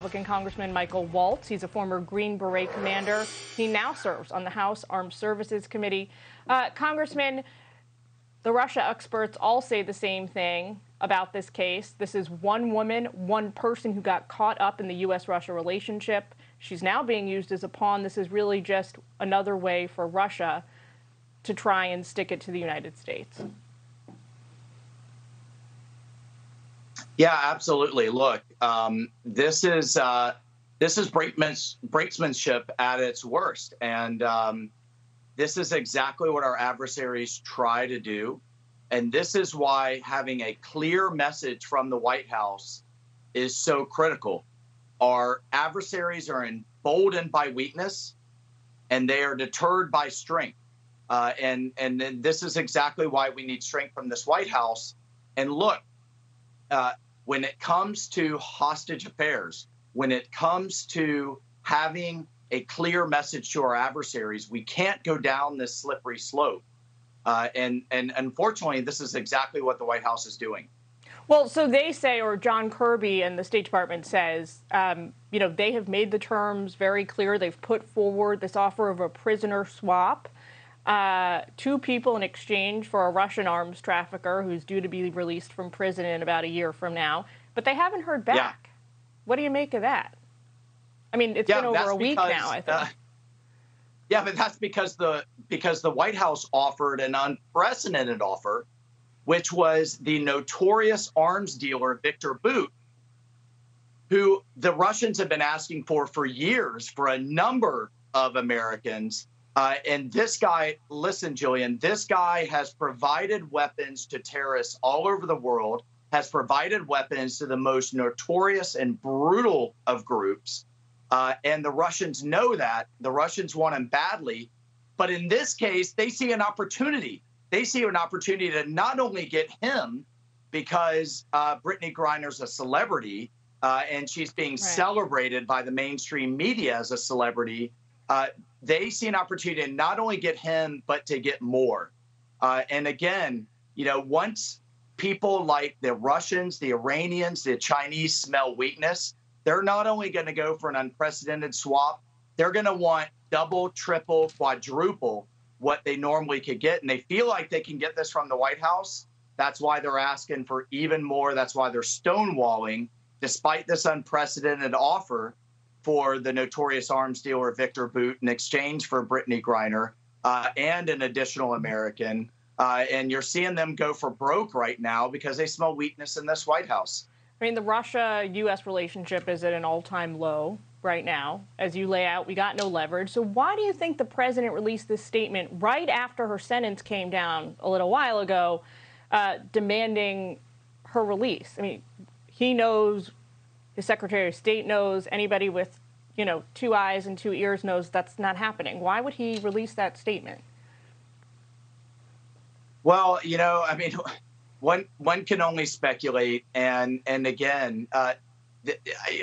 Republican Congressman Michael Waltz. He's a former Green Beret commander. He now serves on the House Armed Services Committee. Congressman, the Russia experts all say the same thing about this case. This is one woman, one person who got caught up in the U.S.-Russia relationship. She's now being used as a pawn. This is really just another way for Russia to try and stick it to the United States. Yeah, absolutely. Look, this is brinksmanship at its worst, and this is exactly what our adversaries try to do. And this is why having a clear message from the White House is so critical. Our adversaries are emboldened by weakness, and they are deterred by strength. And this is exactly why we need strength from this White House. And look, when it comes to hostage affairs, when it comes to having a clear message to our adversaries, we can't go down this slippery slope. And unfortunately, this is exactly what the White House is doing. Well, so they say, or John Kirby and the State Department says, they have made the terms very clear. They've put forward this offer of a prisoner swap. 2 people in exchange for a Russian arms trafficker who's due to be released from prison in about a year from now. But they haven't heard back. Yeah. What do you make of that? I mean, it's been over a week now, I think. Yeah, but that's because the White House offered an unprecedented offer, which was the notorious arms dealer, Victor Bout, who the Russians have been asking for years for a number of Americans. And this guy, listen, Jillian, this guy has provided weapons to terrorists all over the world, has provided weapons to the most notorious and brutal of groups. And the Russians know that. The Russians want him badly. But in this case, they see an opportunity. They see an opportunity to not only get him, because Brittney Griner's a celebrity, and she's being celebrated by the mainstream media as a celebrity. They see an opportunity to not only get him, but to get more. And again, once people like the Russians, the Iranians, the Chinese smell weakness, they're not only going to go for an unprecedented swap, they're going to want double, triple, quadruple what they normally could get. And they feel like they can get this from the White House. That's why they're asking for even more. That's why they're stonewalling, despite this unprecedented offer for the notorious arms dealer Victor Bout in exchange for Brittney Griner and an additional American. And you're seeing them go for broke right now because they smell weakness in this White House. I mean, the Russia-U.S. relationship is at an all-time low right now. As you lay out, we got no leverage. So why do you think the president released this statement right after her sentence came down a little while ago, demanding her release? I mean, he knows, his Secretary of State knows, anybody with, 2 eyes and 2 ears knows that's not happening. Why would he release that statement? Well, I mean, one can only speculate. And again,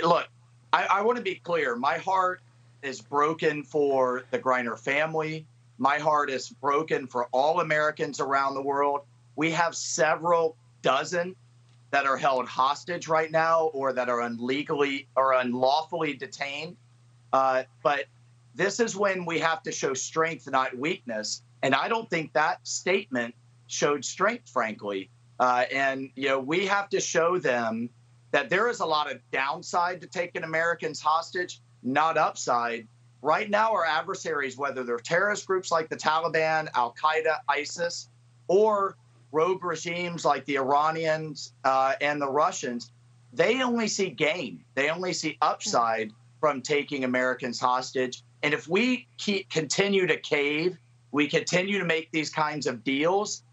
look, I want to be clear. My heart is broken for the Griner family. My heart is broken for all Americans around the world. We have several dozen that are held hostage right now or that are illegally or unlawfully detained. But this is when we have to show strength, not weakness. And I don't think that statement showed strength, frankly. And we have to show them that there is a lot of downside to taking Americans hostage, not upside. Right now, our adversaries, whether they're terrorist groups like the Taliban, Al-Qaeda, ISIS, or rogue regimes like the Iranians and the Russians, they only see gain. They only see upside from taking Americans hostage. And if we continue to cave, we continue to make these kinds of deals,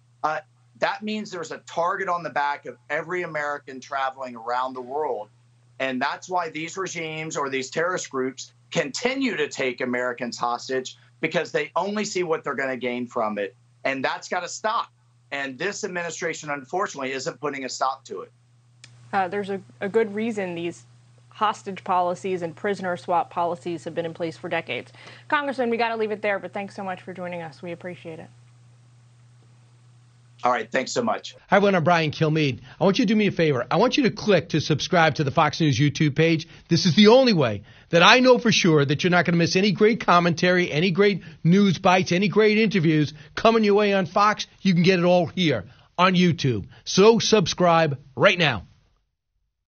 that means there's a target on the back of every American traveling around the world. And that's why these regimes or these terrorist groups continue to take Americans hostage, because they only see what they're going to gain from it. And that's got to stop. And this administration, unfortunately, isn't putting a stop to it. There's a good reason these hostage policies and prisoner swap policies have been in place for decades. Congressman, we got to leave it there, but thanks so much for joining us. We appreciate it. All right. Thanks so much. Hi, everyone. I'm Brian Kilmeade. I want you to do me a favor. I want you to click to subscribe to the Fox News YouTube page. This is the only way that I know for sure that you're not going to miss any great commentary, any great news bites, any great interviews coming your way on Fox. You can get it all here on YouTube. So subscribe right now.